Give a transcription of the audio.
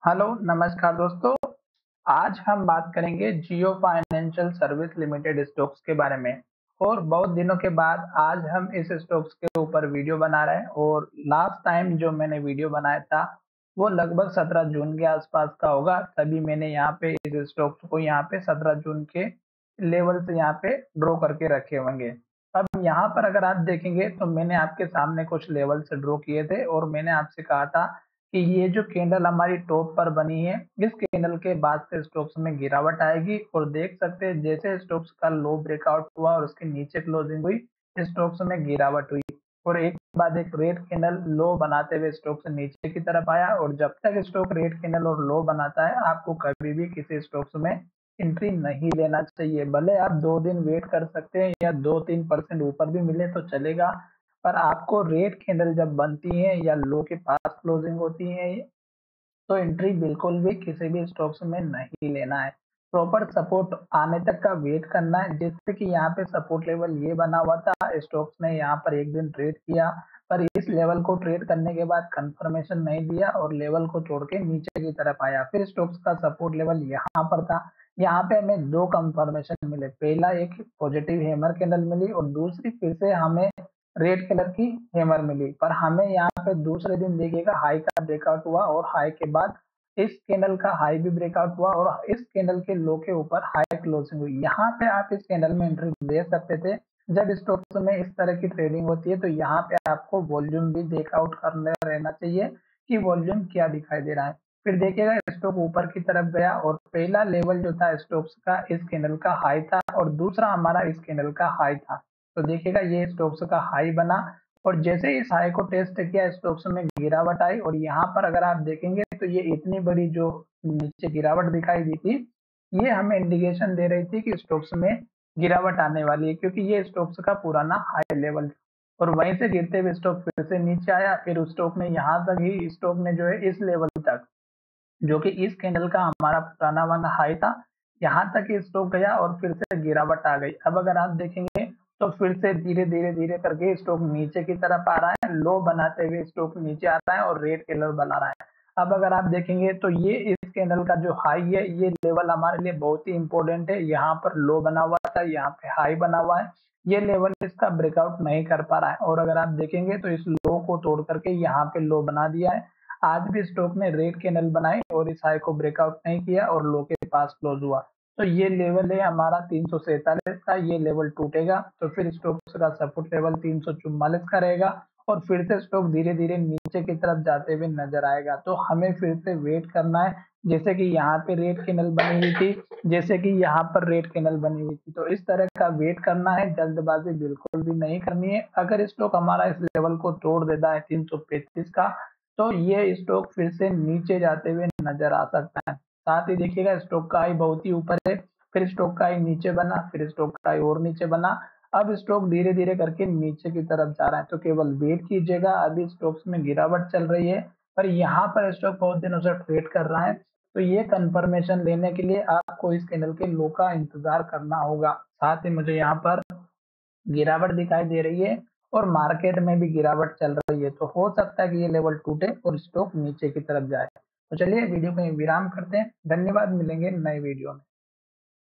Hello, नमस्कार दोस्तों। आज हम बात करेंगे जियो फाइनेंशियल सर्विस लिमिटेड स्टॉक्स के बारे में। और बहुत दिनों के बाद आज हम इस स्टॉक्स के ऊपर वीडियो बना रहे हैं। और लास्ट टाइम जो मैंने वीडियो बनाया था वो लगभग 17 जून के आसपास का होगा। तभी मैंने यहाँ पे इस स्टॉक्स को यहाँ पे 17 जून के लेवल से यहाँ पे ड्रॉ करके रखे होंगे। अब यहाँ पर अगर आप देखेंगे तो मैंने आपके सामने कुछ लेवल से ड्रॉ किए थे और मैंने आपसे कहा था कि ये जो कैंडल हमारी टॉप पर बनी है, इस कैंडल के बाद से स्टॉक्स में गिरावट आएगी। और देख सकते हैं जैसे स्टॉक्स का लो ब्रेकआउट हुआ और उसके नीचे क्लोजिंग हुई, स्टॉक्स में गिरावट हुई और एक के बाद एक रेड कैंडल लो बनाते हुए स्टॉक्स नीचे की तरफ आया। और जब तक स्टॉक रेड कैंडल और लो बनाता है, आपको कभी भी किसी स्टॉक्स में एंट्री नहीं लेना चाहिए। भले आप 2 दिन वेट कर सकते हैं या 2-3% ऊपर भी मिले तो चलेगा, पर आपको रेड कैंडल जब बनती है या लो के पास क्लोजिंग होती है, तो एंट्री बिल्कुल भी किसी भी स्टॉक्स में नहीं लेना है। प्रॉपर सपोर्ट आने तक का वेट करना है। जैसे कि यहाँ पे सपोर्ट लेवल ये बना हुआ था, स्टॉक्स ने यहाँ पर एक दिन ट्रेड किया, पर इस लेवल को ट्रेड करने के बाद कंफर्मेशन नहीं दिया और लेवल को छोड़ के नीचे की तरफ आया। फिर स्टॉक्स का सपोर्ट लेवल यहाँ पर था। यहाँ पे हमें दो कंफर्मेशन मिले, पहला एक पॉजिटिव हैमर कैंडल मिली और दूसरी फिर से हमें रेड कलर की हैमर मिली। पर हमें यहाँ पे दूसरे दिन देखिएगा हाई का ब्रेकआउट हुआ और हाई के बाद इस कैंडल का हाई भी ब्रेकआउट हुआ और इस कैंडल के लो के ऊपर हाई क्लोजिंग हुई। यहाँ पे आप इस कैंडल में एंट्री ले सकते थे। जब स्टॉक्स में इस तरह की ट्रेडिंग होती है तो यहाँ पे आपको वॉल्यूम भी चेकआउट करना रहना चाहिए कि वॉल्यूम क्या दिखाई दे रहा है। फिर देखिएगा स्टॉक ऊपर की तरफ गया और पहला लेवल जो था स्टॉक्स का इस कैंडल का हाई था और दूसरा हमारा इस कैंडल का हाई था। तो देखिएगा ये स्टॉक्स का हाई बना और जैसे ही इस हाई को टेस्ट किया, स्टॉक्स में गिरावट आई। और यहाँ पर अगर आप देखेंगे तो ये इतनी बड़ी जो नीचे गिरावट दिखाई दी थी, ये हमें इंडिकेशन दे रही थी कि स्टॉक्स में गिरावट आने वाली है, क्योंकि ये स्टॉक्स का पुराना हाई लेवल था। और वहीं से गिरते हुए स्टॉक फिर से नीचे आया। फिर उस स्टॉक ने यहाँ तक ही स्टॉक ने जो है इस लेवल तक, जो कि इस कैंडल का हमारा पुराना वाला हाई था, यहाँ तक ये स्टॉक गया और फिर से गिरावट आ गई। अब अगर आप देखेंगे तो फिर से धीरे धीरे धीरे करके स्टॉक नीचे की तरफ आ रहा है, लो बनाते हुए स्टॉक नीचे आ रहा है और रेड कैंडल बना रहा है। अब अगर आप देखेंगे तो ये इस कैंडल का जो हाई है, ये लेवल हमारे लिए बहुत ही इंपॉर्टेंट है। यहाँ पर लो बना हुआ था, यहाँ पे हाई बना हुआ है, ये लेवल इसका ब्रेकआउट नहीं कर पा रहा है। और अगर आप देखेंगे तो इस लो को तोड़ करके यहाँ पे लो बना दिया है। आज भी स्टॉक ने रेड कैंडल बनाई और इस हाई को ब्रेकआउट नहीं किया और लो के पास क्लोज हुआ। तो ये लेवल है हमारा 347 का, ये लेवल टूटेगा तो फिर स्टॉक्स का सपोर्ट लेवल 344 का रहेगा और फिर से स्टॉक धीरे धीरे नीचे की तरफ जाते हुए नजर आएगा। तो हमें फिर से वेट करना है। जैसे कि यहाँ पे रेड कैंडल बनी हुई थी, जैसे कि यहाँ पर रेड कैंडल बनी हुई थी, तो इस तरह का वेट करना है, जल्दबाजी बिल्कुल भी नहीं करनी है। अगर स्टॉक हमारा इस लेवल को तोड़ देता है 335 का, तो ये स्टॉक फिर से नीचे जाते हुए नजर आ सकता है। साथ ही देखिएगा स्टॉक का हाई बहुत ही ऊपर है, फिर स्टॉक का हाई नीचे बना, फिर स्टॉक का हाई और नीचे बना। अब स्टॉक धीरे धीरे करके नीचे की तरफ जा रहा है, तो केवल वेट कीजिएगा। अभी स्टॉक्स में गिरावट चल रही है, पर यहाँ पर स्टॉक बहुत दिनों से ट्रेड कर रहा है, तो ये कंफर्मेशन लेने के लिए आपको इस कैंडल के लो का इंतजार करना होगा। साथ ही मुझे यहाँ पर गिरावट दिखाई दे रही है और मार्केट में भी गिरावट चल रही है, तो हो सकता है कि ये लेवल टूटे और स्टॉक नीचे की तरफ जाए। तो चलिए वीडियो को यहीं विराम करते हैं। धन्यवाद, मिलेंगे नए वीडियो में।